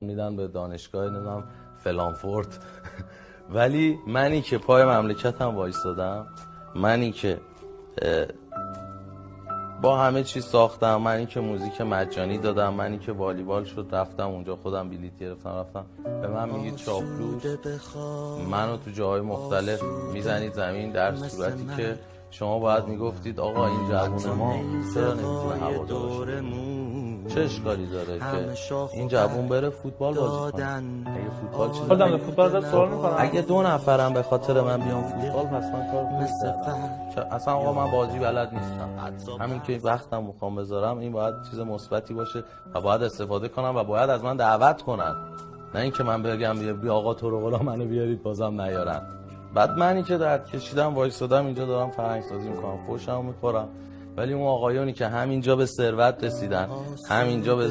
میدن به دانشگاه نمیدونم فلانفورت ولی منی که پای مملکتم وایستادم، منی که با همه چیز ساختم، منی که موزیک مجانی دادم، منی که والیبال شد رفتم اونجا خودم بلیط گرفتم رفتم، به من میگید چاپلوس، منو تو جاهای مختلف میزنید زمین، در صورتی که شما باید میگفتید آقا این جوون ما چرا نمیتونه هوادار باشه؟ چه اشکالی داره که این جوون بره فوتبال بازی کنه؟ اگه فوتبال چیزی خودم فوتبال زد سوال میکنم، اگه 2 نفرم به خاطر من بیام فوتبال پس من کار خوبی اصلا آقا من بازی بلد نیستم، همین که وقتم میخوام بذارم این باید چیز مثبتی باشه و باید استفاده کنم و باید از من دعوت کنن، نه اینکه من بگم بیا آقا تو رو قلا منو بیارید بازم نیارن. بعد منی که درد کشیدم وایسادم اینجا دارم فرهنگ سازی میکنم، فوشمو میخورم، ولی اون آقایونی که همینجا به ثروت رسیدن، همینجا به